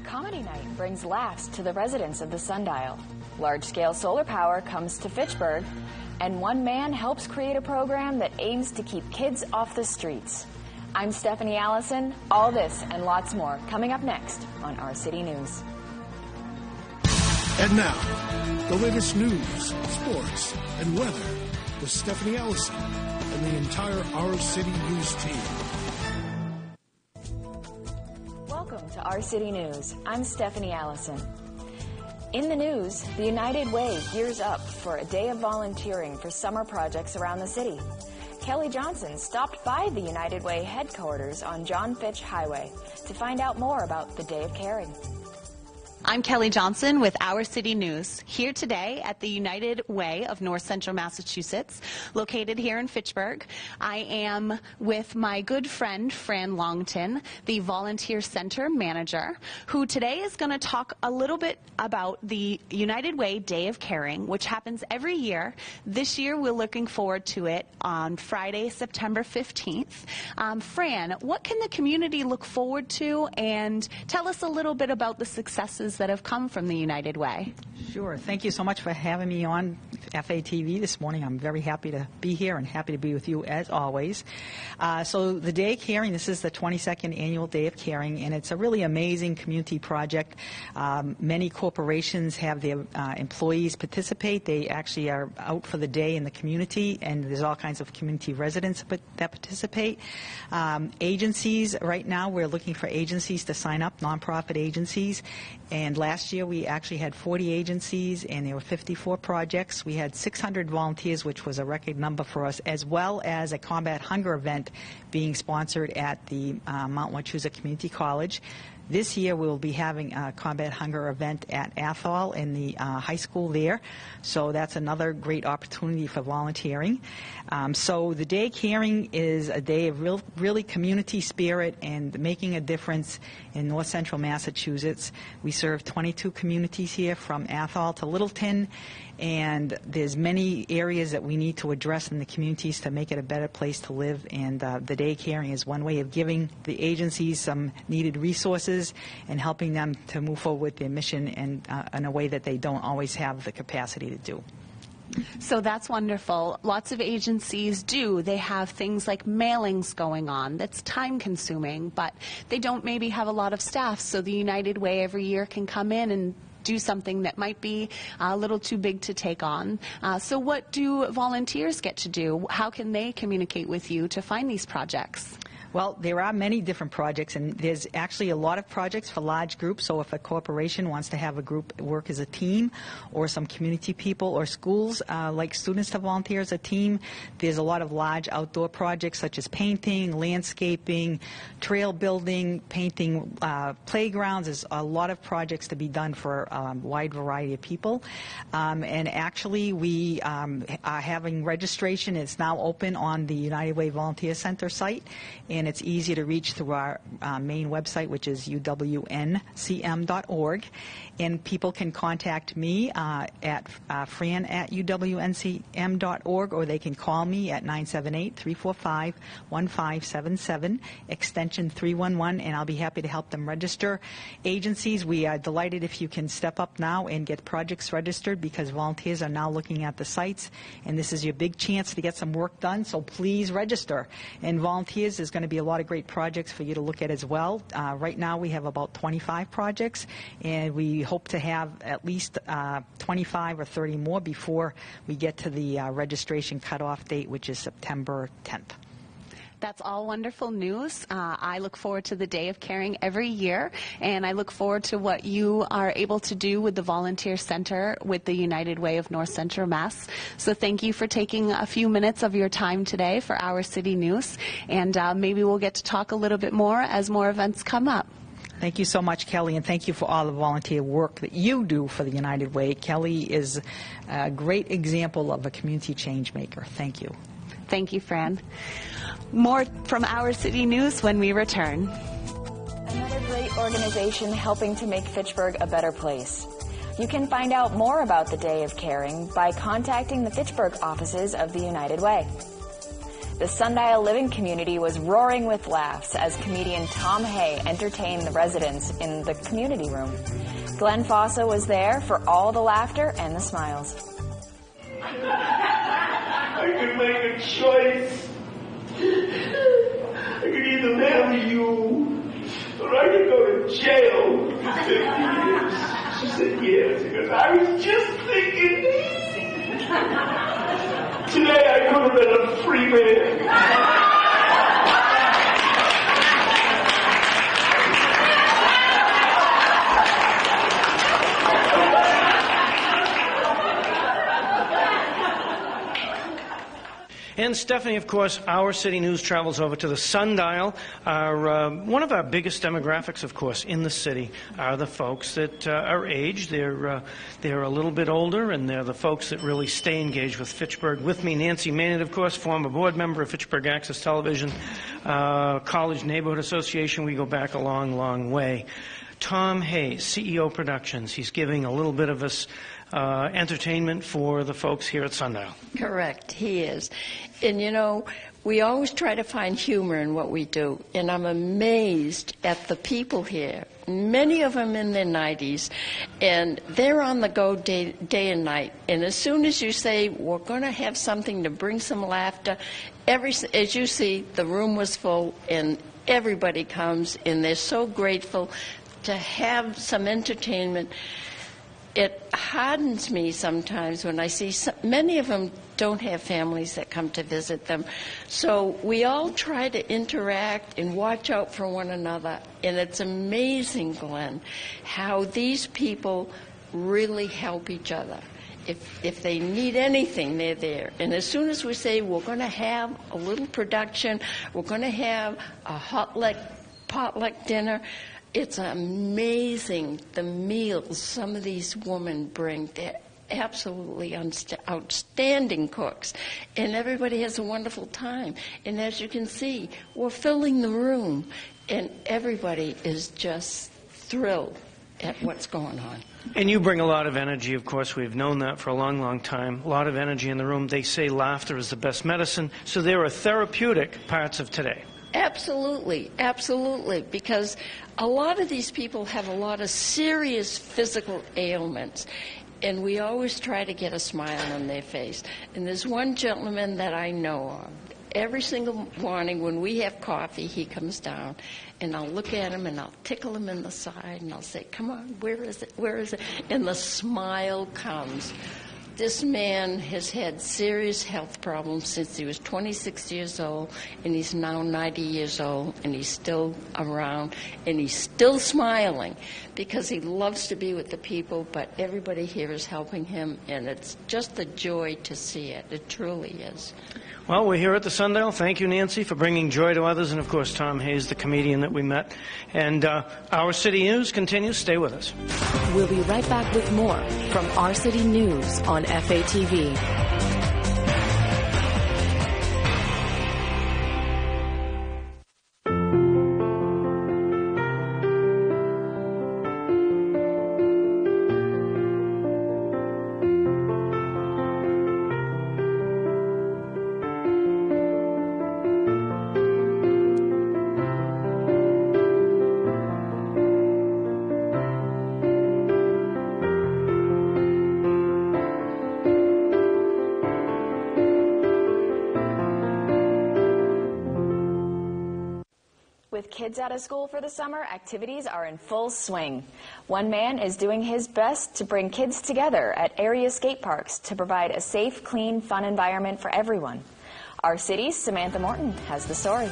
Comedy night brings laughs to the residents of the Sundial. Large-scale solar power comes to Fitchburg, and one man helps create a program that aims to keep kids off the streets. I'm Stephanie Allison. All this and lots more coming up next on Our City News. And now, the latest news, sports, and weather with Stephanie Allison and the entire Our City News team. Welcome to Our City News. I'm Stephanie Allison. In the news, the United Way gears up for a day of volunteering for summer projects around the city. Kelly Johnson stopped by the United Way headquarters on John Fitch Highway to find out more about the Day of Caring. I'm Kelly Johnson with Our City News, here today at the United Way of North Central Massachusetts, located here in Fitchburg. I am with my good friend, Fran Longton, the Volunteer Center Manager, who today is going to talk a little bit about the United Way Day of Caring, which happens every year. This year, we're looking forward to it on Friday, September 15th. Fran, what can the community look forward to, and tell us a little bit about the successes that have come from the United Way. Sure. Thank you so much for having me on FATV this morning. I'm very happy to be here and happy to be with you as always. So the Day of Caring, this is the 22nd annual Day of Caring, and it's a really amazing community project. Many corporations have their employees participate. They actually are out for the day in the community, and there's all kinds of community residents that participate. Agencies, right now we're looking for agencies to sign up, nonprofit agencies. And last year we actually had 40 agencies and there were 54 projects. We had 600 volunteers, which was a record number for us, as well as a combat hunger event being sponsored at the Mount Wachusett Community College. This year we'll be having a combat hunger event at Athol in the high school there. So that's another great opportunity for volunteering. So the Day of Caring is a day of really community spirit and making a difference in North Central Massachusetts. We serve 22 communities here from Athol to Littleton, and there's many areas that we need to address in the communities to make it a better place to live, and the Day of Caring is one way of giving the agencies some needed resources and helping them to move forward with their mission and in a way that they don't always have the capacity to do. So that's wonderful. Lots of agencies do. They have things like mailings going on. That's time consuming, but they don't maybe have a lot of staff, so the United Way every year can come in and do something that might be a little too big to take on. So what do volunteers get to do? How can they communicate with you to find these projects? Well, there are many different projects, and there's actually a lot of projects for large groups. So if a corporation wants to have a group work as a team, or some community people or schools like students to volunteer as a team, there's a lot of large outdoor projects such as painting, landscaping, trail building, painting playgrounds. There's a lot of projects to be done for a wide variety of people. And actually, we are having registration. It's now open on the United Way Volunteer Center site, and it's easy to reach through our main website, which is uwncm.org. And people can contact me at fran@uwncm.org, or they can call me at 978-345-1577, extension 311, and I'll be happy to help them register. Agencies, we are delighted if you can step up now and get projects registered, because volunteers are now looking at the sites, and this is your big chance to get some work done, so please register. And volunteers, there's going to be a lot of great projects for you to look at as well. Right now we have about 25 projects, and we hope to have at least 25 or 30 more before we get to the registration cutoff date, which is September 10th. That's all wonderful news. I look forward to the Day of Caring every year, and I look forward to what you are able to do with the Volunteer Center with the United Way of North Central Mass. So thank you for taking a few minutes of your time today for Our City News, and maybe we'll get to talk a little bit more as more events come up. Thank you so much, Kelly, and thank you for all the volunteer work that you do for the United Way. Kelly is a great example of a community change maker. Thank you. Thank you, Fran. More from Our City News when we return. Another great organization helping to make Fitchburg a better place. You can find out more about the Day of Caring by contacting the Fitchburg offices of the United Way. The Sundial living community was roaring with laughs as comedian Tom Hay entertained the residents in the community room. Glenn Fossa was there for all the laughter and the smiles. I could make a choice. I could either marry you, or I could go to jail for 50 years. She said yes, because I was just thinking. Today I could have been a free man. And Stephanie, of course, Our City News travels over to the Sundial. One of our biggest demographics, of course, in the city are the folks that are aged. They're a little bit older, and they're the folks that really stay engaged with Fitchburg. With me, Nancy Maynard, of course, former board member of Fitchburg Access Television, College Neighborhood Association. We go back a long, long way. Tom Hayes, CEO Productions. He's giving a little bit of us entertainment for the folks here at Sundial. Correct, he is. And you know, we always try to find humor in what we do, and I'm amazed at the people here. Many of them in their 90s, and they're on the go day and night. And as soon as you say, we're going to have something to bring some laughter, as you see, the room was full, and everybody comes, and they're so grateful to have some entertainment. It hardens me sometimes when I see many of them don't have families that come to visit them. So we all try to interact and watch out for one another. And it's amazing, Glenn, how these people really help each other. If they need anything, they're there. And as soon as we say we're going to have a little production, we're going to have a potluck dinner, it's amazing the meals some of these women bring. They're absolutely outstanding cooks, and everybody has a wonderful time. And as you can see, we're filling the room, and everybody is just thrilled at what's going on. And you bring a lot of energy, of course. We've known that for a long, long time. A lot of energy in the room. They say laughter is the best medicine, so there are therapeutic parts of today. Absolutely, absolutely, because a lot of these people have a lot of serious physical ailments, and we always try to get a smile on their face. And there's one gentleman that I know of. Every single morning when we have coffee, he comes down, and I'll look at him, and I'll tickle him in the side, and I'll say, come on, where is it, where is it? And the smile comes. This man has had serious health problems since he was 26 years old, and he's now 90 years old, and he's still around, and he's still smiling because he loves to be with the people, but everybody here is helping him, and it's just a joy to see it. It truly is. Well, we're here at the Sundial. Thank you, Nancy, for bringing joy to others, and, of course, Tom Hayes, the comedian that we met. And Our City News continues. Stay with us. We'll be right back with more from Our City News on FATV. With kids out of school for the summer, activities are in full swing. One man is doing his best to bring kids together at area skate parks to provide a safe, clean, fun environment for everyone. Our city's Samantha Morton has the story.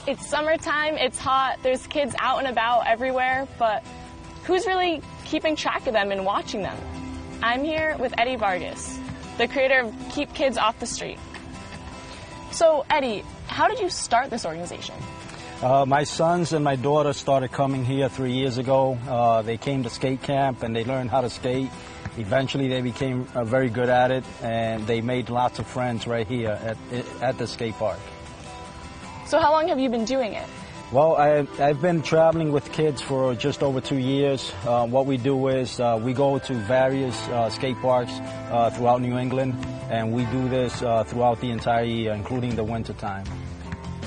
It's summertime, it's hot, there's kids out and about everywhere, but who's really keeping track of them and watching them? I'm here with Eddie Vargas, the creator of Keep Kids Off the Street. So, Eddie, how did you start this organization? My sons and my daughter started coming here 3 years ago. They came to skate camp and they learned how to skate. Eventually they became very good at it, and they made lots of friends right here at the skate park. So how long have you been doing it? Well, I've been traveling with kids for just over 2 years. What we do is we go to various skate parks throughout New England, and we do this throughout the entire year, including the winter time.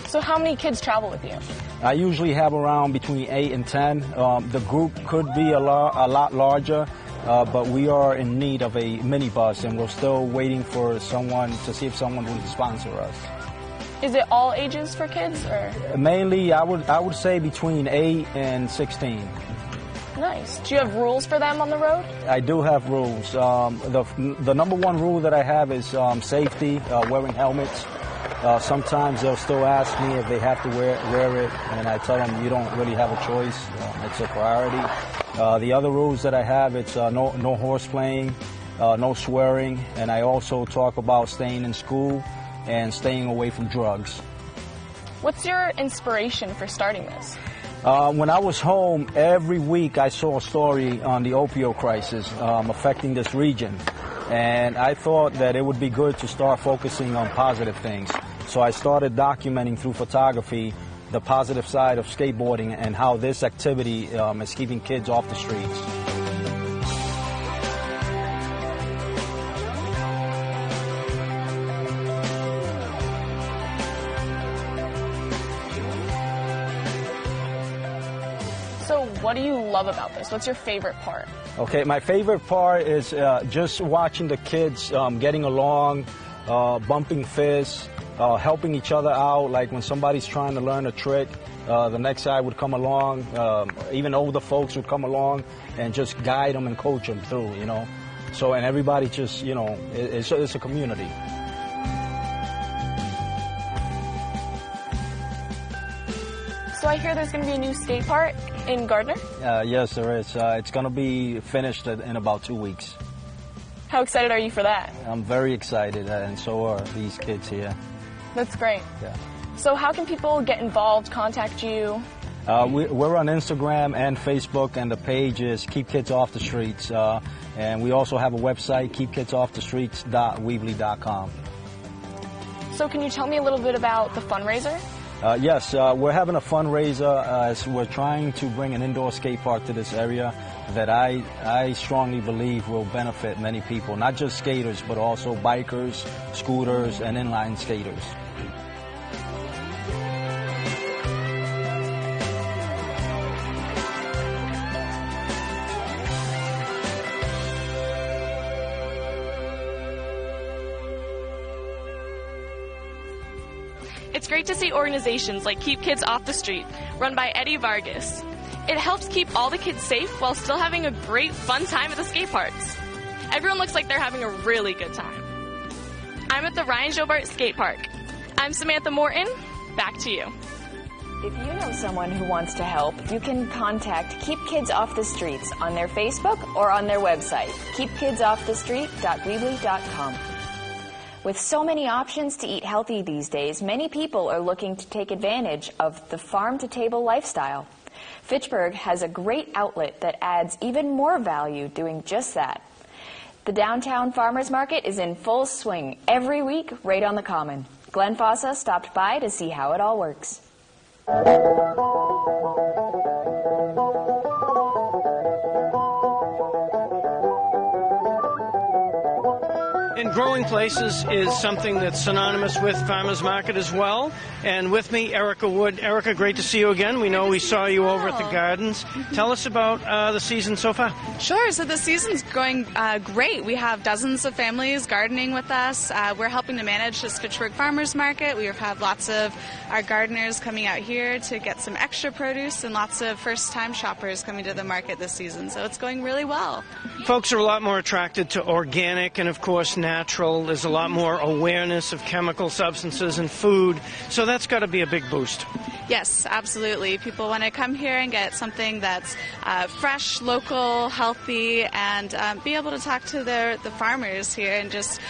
So how many kids travel with you? I usually have around between 8 and 10. The group could be a lot larger, but we are in need of a minibus, and we're still waiting for someone to see if someone will sponsor us. Is it all ages for kids, or? Mainly, I would say between 8 and 16. Nice. Do you have rules for them on the road? I do have rules. The number one rule that I have is safety, wearing helmets. Sometimes they'll still ask me if they have to wear it, and I tell them you don't really have a choice. It's a priority. The other rules that I have, it's no horseplaying, no swearing, and I also talk about staying in school and staying away from drugs. What's your inspiration for starting this? When I was home, every week I saw a story on the opioid crisis affecting this region. And I thought that it would be good to start focusing on positive things. So I started documenting through photography the positive side of skateboarding and how this activity is keeping kids off the streets. So what do you love about this? What's your favorite part? Okay, my favorite part is just watching the kids getting along, bumping fists, helping each other out. Like when somebody's trying to learn a trick, the next guy would come along, even older folks would come along and just guide them and coach them through, you know. So, and everybody just, you know, it's a community. So I hear there's going to be a new skate park in Gardner? Yes, there is. It's going to be finished in about 2 weeks. How excited are you for that? I'm very excited, and so are these kids here. That's great. Yeah. So how can people get involved, contact you? We're on Instagram and Facebook, and the page is Keep Kids Off the Streets. And we also have a website, keepkidsoffthestreets.weebly.com. So can you tell me a little bit about the fundraiser? Yes, we're having a fundraiser as we're trying to bring an indoor skate park to this area that I strongly believe will benefit many people, not just skaters, but also bikers, scooters, and inline skaters. It's great to see organizations like Keep Kids Off the Street, run by Eddie Vargas. It helps keep all the kids safe while still having a great fun time at the skate parks. Everyone looks like they're having a really good time. I'm at the Ryan Jobart Skate Park. I'm Samantha Morton. Back to you. If you know someone who wants to help, you can contact Keep Kids Off the Streets on their Facebook or on their website, keepkidsoffthestreet.weebly.com. With so many options to eat healthy these days, many people are looking to take advantage of the farm-to-table lifestyle. Fitchburg has a great outlet that adds even more value doing just that. The downtown farmers market is in full swing every week right on the Common. Glenn Fossa stopped by to see how it all works. And Growing Places is something that's synonymous with Farmers Market as well. And with me, Erica Wood. Erica, great to see you again. We know we saw you over at the Gardens. Tell us about the season so far. Sure. So the season's going great. We have dozens of families gardening with us. We're helping to manage this Fitchburg Farmers Market. We have lots of our gardeners coming out here to get some extra produce and lots of first-time shoppers coming to the market this season. So it's going really well. Folks are a lot more attracted to organic and, of course, natural. There's a lot more awareness of chemical substances in food. So that's got to be a big boost. Yes, absolutely. People want to come here and get something that's fresh, local, healthy, and be able to talk to the farmers here and just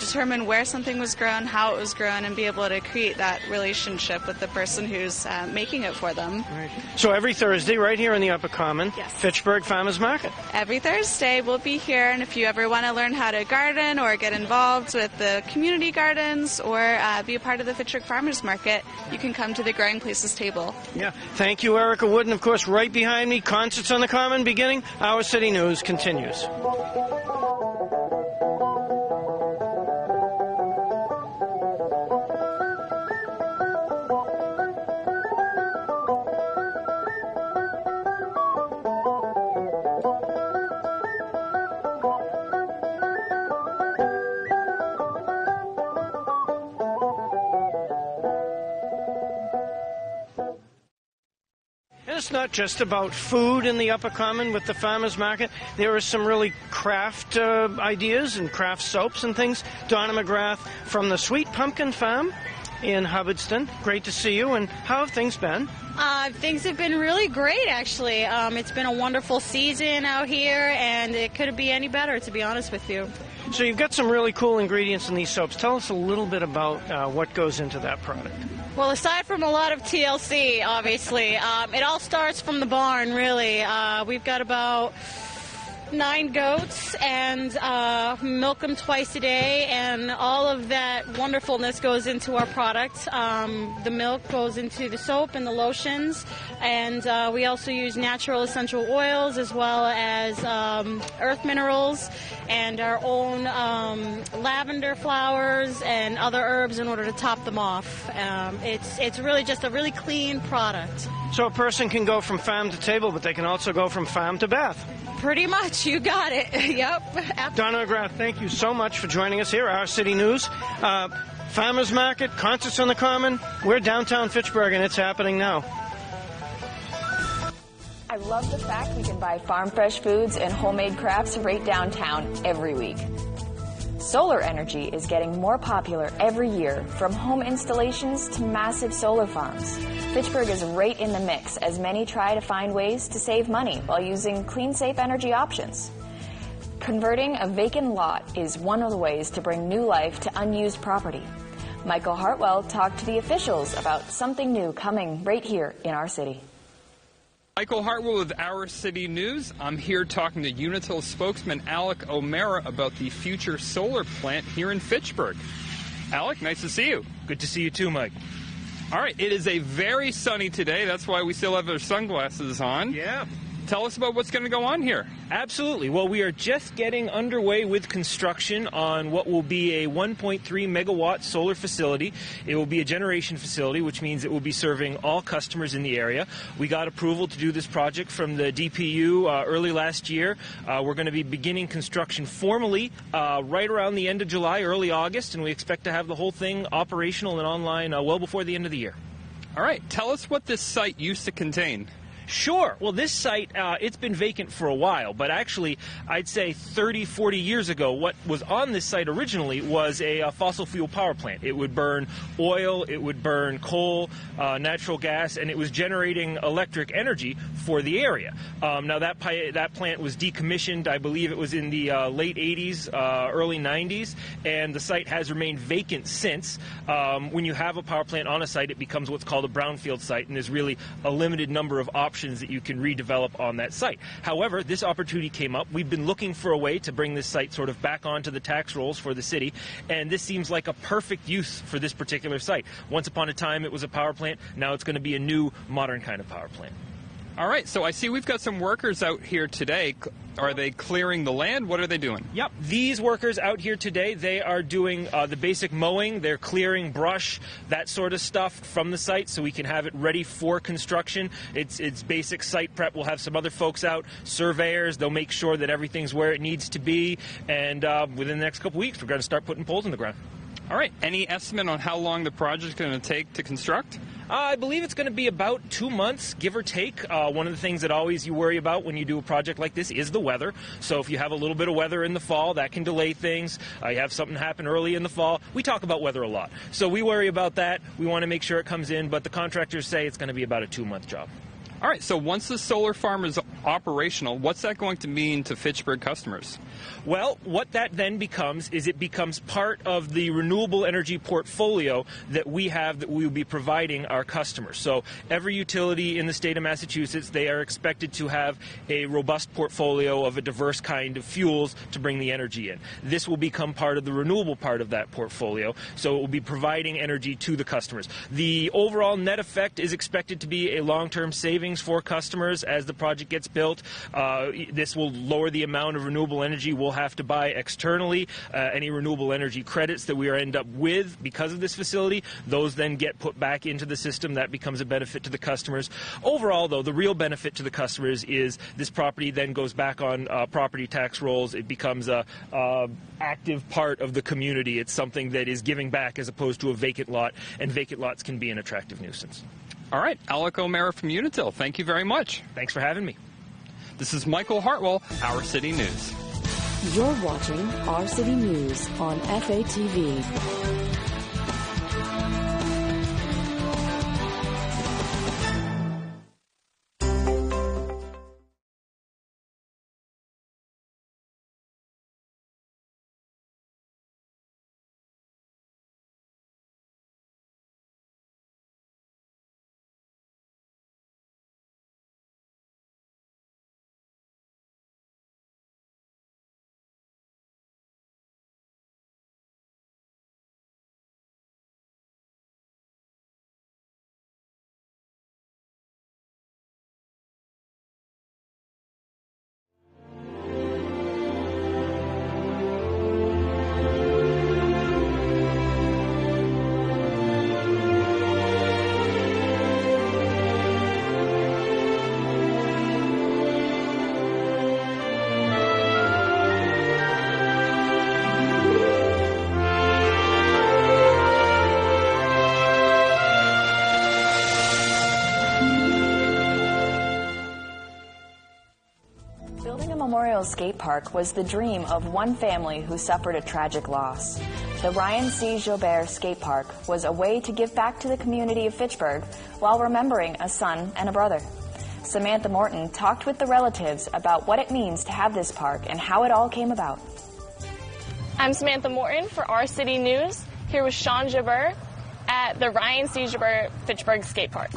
determine where something was grown, how it was grown, and be able to create that relationship with the person who's making it for them. Right. So every Thursday, right here in the Upper Common, yes. Fitchburg Farmers Market. Every Thursday we'll be here, and if you ever want to learn how to garden or get involved with the community gardens or be a part of the Fitchburg Farmers Market, you can come to the Growing Places table. Yeah. Thank you, Erica Wood. And of course, right behind me, Concerts on the Common beginning. Our City News continues. It's not just about food in the Upper Common with the farmers market. There are some really craft ideas and craft soaps and things. Donna McGrath from the Sweet Pumpkin Farm in Hubbardston. Great to see you. And how have things been? Things have been really great, actually. It's been a wonderful season out here, and it couldn't be any better, to be honest with you. So you've got some really cool ingredients in these soaps. Tell us a little bit about what goes into that product. Well, aside from a lot of TLC, obviously, it all starts from the barn, really. We've got about 9 goats and milk them twice a day, and all of that wonderfulness goes into our product. The milk goes into the soap and the lotions, and we also use natural essential oils as well as earth minerals and our own lavender flowers and other herbs in order to top them off. It's really just a really clean product. So a person can go from farm to table, but they can also go from farm to bath. Pretty much, you got it. Yep. Absolutely. Donna McGrath, thank you so much for joining us here, Our City News. Farmers Market, Concerts on the Common. We're downtown Fitchburg, and it's happening now. I love the fact we can buy farm fresh foods and homemade crafts right downtown every week. Solar energy is getting more popular every year, from home installations to massive solar farms. Fitchburg is right in the mix as many try to find ways to save money while using clean, safe energy options. Converting a vacant lot is one of the ways to bring new life to unused property. Michael Hartwell talked to the officials about something new coming right here in our city. Michael Hartwell with Our City News. I'm here talking to Unitil spokesman Alec O'Mara about the future solar plant here in Fitchburg. Alec, nice to see you. Good to see you too, Mike. All right, it is a very sunny today. That's why we still have our sunglasses on. Yeah. Tell us about what's going to go on here. Absolutely. Well, we are just getting underway with construction on what will be a 1.3 megawatt solar facility. It will be a generation facility, which means it will be serving all customers in the area. We got approval to do this project from the DPU early last year. We're going to be beginning construction formally right around the end of July, early August, and we expect to have the whole thing operational and online well before the end of the year. All right. Tell us what this site used to contain. Sure. Well, this site, it's been vacant for a while, but actually, I'd say 30, 40 years ago, what was on this site originally was a fossil fuel power plant. It would burn oil, it would burn coal, natural gas, and it was generating electric energy for the area. Now, that plant was decommissioned, I believe it was in the late 80s, early 90s, and the site has remained vacant since. When you have a power plant on a site, it becomes what's called a brownfield site, and there's really a limited number of options that you can redevelop on that site. However, this opportunity came up. We've been looking for a way to bring this site sort of back onto the tax rolls for the city, and this seems like a perfect use for this particular site. Once upon a time, it was a power plant. Now it's going to be a new, modern kind of power plant. All right, so I see we've got some workers out here today. Are they clearing the land? What are they doing? Yep, these workers out here today, they are doing the basic mowing. They're clearing brush, that sort of stuff from the site so we can have it ready for construction. It's basic site prep. We'll have some other folks out, surveyors. They'll make sure that everything's where it needs to be. And within the next couple weeks, we're going to start putting poles in the ground. All right. Any estimate on how long the project is going to take to construct? I believe it's going to be about 2 months, give or take. One of the things that always you worry about when you do a project like this is the weather. So if you have a little bit of weather in the fall, that can delay things. You have something happen early in the fall. We talk about weather a lot. So we worry about that. We want to make sure it comes in, but the contractors say it's going to be about a 2-month job. All right, so once the solar farm is operational, what's that going to mean to Fitchburg customers? Well, what that then becomes is it becomes part of the renewable energy portfolio that we have that we will be providing our customers. So every utility in the state of Massachusetts, they are expected to have a robust portfolio of a diverse kind of fuels to bring the energy in. This will become part of the renewable part of that portfolio, so it will be providing energy to the customers. The overall net effect is expected to be a long-term savings for customers as the project gets built. This will lower the amount of renewable energy we'll have to buy externally. Any renewable energy credits that we end up with because of this facility, those then get put back into the system. That becomes a benefit to the customers. Overall, though, the real benefit to the customers is this property then goes back on property tax rolls. It becomes a active part of the community. It's something that is giving back as opposed to a vacant lot, and vacant lots can be an attractive nuisance. All right, Alec O'Mara from Unitil, thank you very much. Thanks for having me. This is Michael Hartwell, Our City News. You're watching Our City News on FATV. Memorial Skate Park was the dream of one family who suffered a tragic loss. The Ryan C. Jobert Skate Park was a way to give back to the community of Fitchburg while remembering a son and a brother. Samantha Morton talked with the relatives about what it means to have this park and how it all came about. I'm Samantha Morton for Our City News, here with Sean Jobert at the Ryan C. Jobert Fitchburg Skate Park.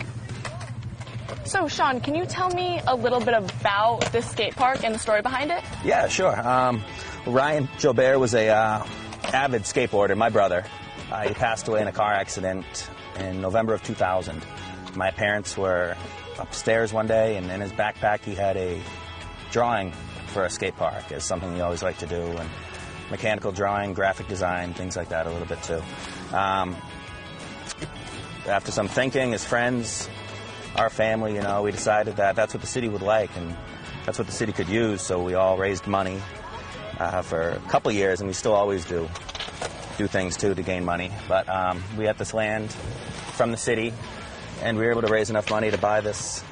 So, Sean, can you tell me a little bit about this skate park and the story behind it? Yeah, sure. Ryan Jobert was a avid skateboarder, my brother. He passed away in a car accident in November of 2000. My parents were upstairs one day, and in his backpack he had a drawing for a skate park. It's something he always liked to do, and mechanical drawing, graphic design, things like that a little bit too. After some thinking, his friends, our family, we decided that that's what the city would like, and that's what the city could use, so we all raised money for a couple years, and we still always do things too to gain money. But we had this land from the city, and we were able to raise enough money to buy this,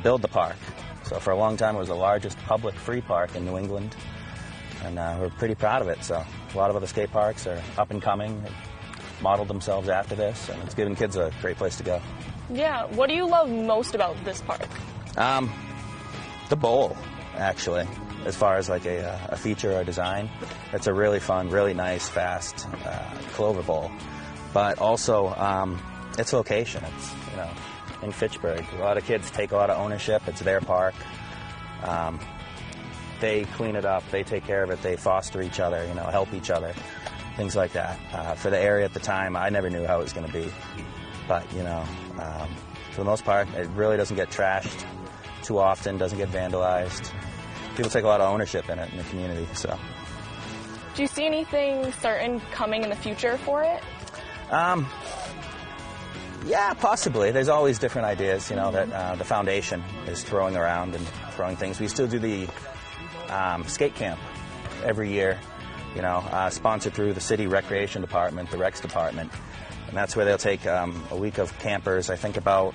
build the park. So for a long time it was the largest public free park in New England, and we're pretty proud of it. So a lot of other skate parks are up and coming, modeled themselves after this, and it's giving kids a great place to go. Yeah, what do you love most about this park? The bowl, actually, as far as like a feature or a design. It's a really fun, really nice, fast clover bowl. But also its location. It's, in Fitchburg. A lot of kids take a lot of ownership. It's their park. They clean it up. They take care of it. They foster each other, help each other, things like that. For the area at the time, I never knew how it was going to be. But, for the most part, it really doesn't get trashed too often, doesn't get vandalized. People take a lot of ownership in it in the community. So, do you see anything certain coming in the future for it? Yeah, possibly. There's always different ideas, that the foundation is throwing around and throwing things. We still do the skate camp every year sponsored through the city recreation department, the Recs department. And that's where they'll take a week of campers. I think about,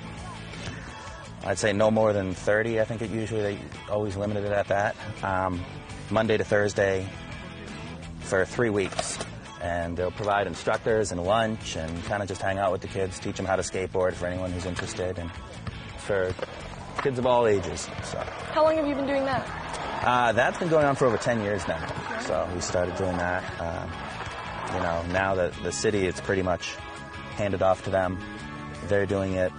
I'd say no more than 30. I think they always limited it at that. Monday to Thursday for 3 weeks. And they'll provide instructors and lunch and kind of just hang out with the kids, teach them how to skateboard for anyone who's interested, and for kids of all ages. So. How long have you been doing that? That's been going on for over 10 years now. So we started doing that. Now that the city, it's pretty much handed off to them. They're doing it,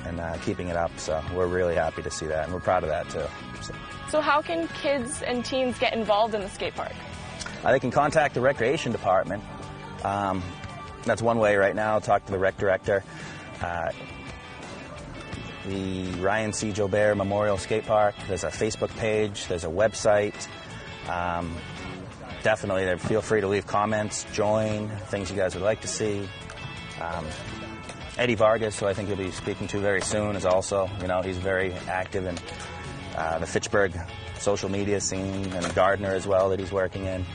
and keeping it up. So we're really happy to see that, and we're proud of that too. So how can kids and teens get involved in the skate park? They can contact the recreation department. That's one way right now. Talk to the rec director. The Ryan C. Jobert Memorial Skate Park. There's a Facebook page. There's a website. Definitely, feel free to leave comments, join, things you guys would like to see. Eddie Vargas, who I think you'll be speaking to very soon, is also, he's very active in the Fitchburg social media scene, and Gardner as well that he's working in.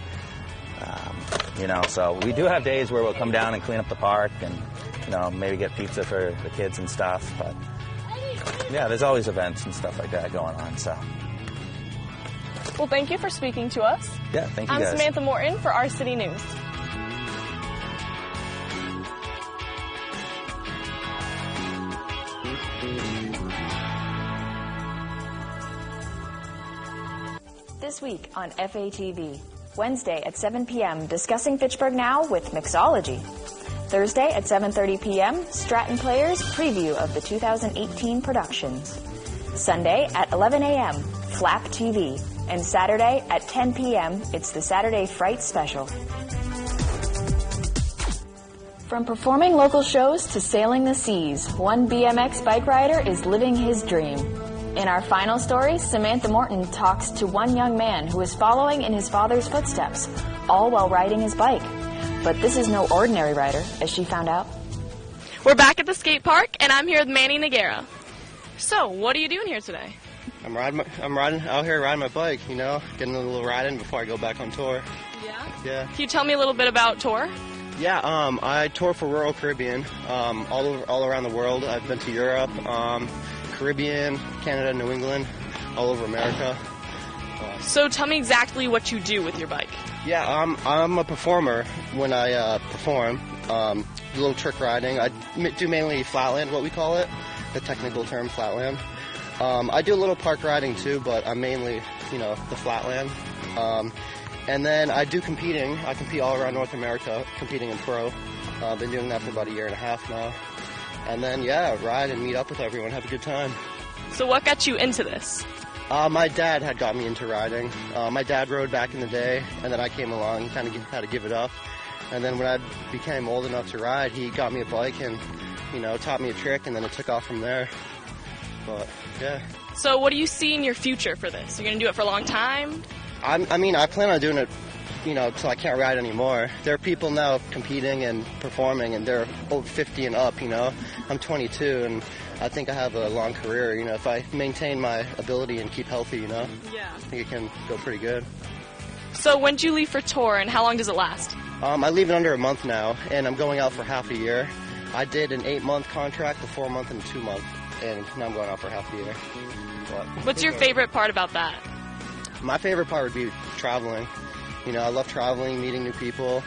So we do have days where we'll come down and clean up the park and, maybe get pizza for the kids and stuff. But, yeah, there's always events and stuff like that going on, so. Well, thank you for speaking to us. Yeah, thank you, I'm guys. Samantha Morton for Our City News. This week on FATV. Wednesday at 7 p.m., discussing Fitchburg Now with Mixology. Thursday at 7:30 p.m., Stratton Players preview of the 2018 productions. Sunday at 11 a.m., Flap TV. And Saturday at 10 p.m., it's the Saturday Fright Special. From performing local shows to sailing the seas, one BMX bike rider is living his dream. In our final story, Samantha Morton talks to one young man who is following in his father's footsteps, all while riding his bike. But this is no ordinary rider, as she found out. We're back at the skate park, and I'm here with Manny Noguera. So, what are you doing here today? I'm riding out here riding my bike, getting a little ride in before I go back on tour. Yeah. Can you tell me a little bit about tour? Yeah, I tour for rural Caribbean, all around the world. I've been to Europe, Caribbean, Canada, New England, all over America. So tell me exactly what you do with your bike. Yeah, I'm a performer when I perform. Do a little trick riding. I do mainly flatland, what we call it, the technical term flatland. I do a little park riding too, but I'm mainly, the flatland. And then I do competing. I compete all around North America, competing in pro. I've been doing that for about a year and a half now. And then, ride and meet up with everyone, have a good time. So what got you into this? My dad had got me into riding. My dad rode back in the day, and then I came along and kind of had to give it up. And then when I became old enough to ride, he got me a bike and, taught me a trick, and then it took off from there. But, yeah. So what do you see in your future for this? You're going to do it for a long time? I plan on doing it, till I can't ride anymore. There are people now competing and performing, and they're over 50 and up, I'm 22, and I think I have a long career, if I maintain my ability and keep healthy, Yeah. I think it can go pretty good. So when do you leave for tour, and how long does it last? I leave in under a month now, and I'm going out for half a year. I did an 8-month contract, a 4-month, and a 2-month, and now I'm going out for half a year. But what's your favorite part about that? My favorite part would be traveling. I love traveling, meeting new people.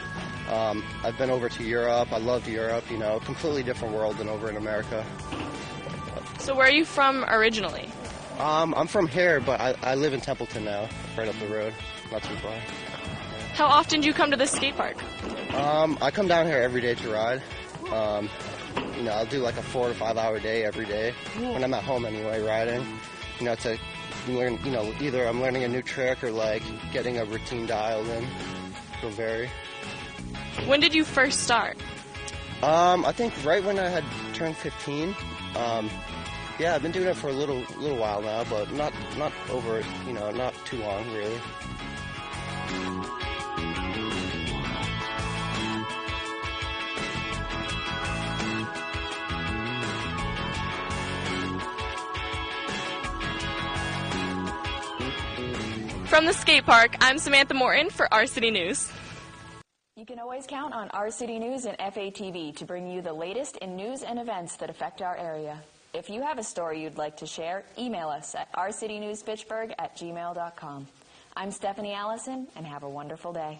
I've been over to Europe. I loved Europe, completely different world than over in America. So where are you from originally? I'm from here, but I live in Templeton now, right up the road, not too far. How often do you come to this skate park? I come down here every day to ride. I'll do like a 4 to 5 hour day every day when I'm at home anyway, riding. To learn, either I'm learning a new trick or like getting a routine dialed in. It'll vary. When did you first start? I think right when I had turned 15. I've been doing it for a little while now, but not over, not too long really. From the skate park, I'm Samantha Morton for Our City News. You can always count on Our City News and FATV to bring you the latest in news and events that affect our area. If you have a story you'd like to share, email us at ourcitynewsfitchburg@gmail.com. I'm Stephanie Allison, and have a wonderful day.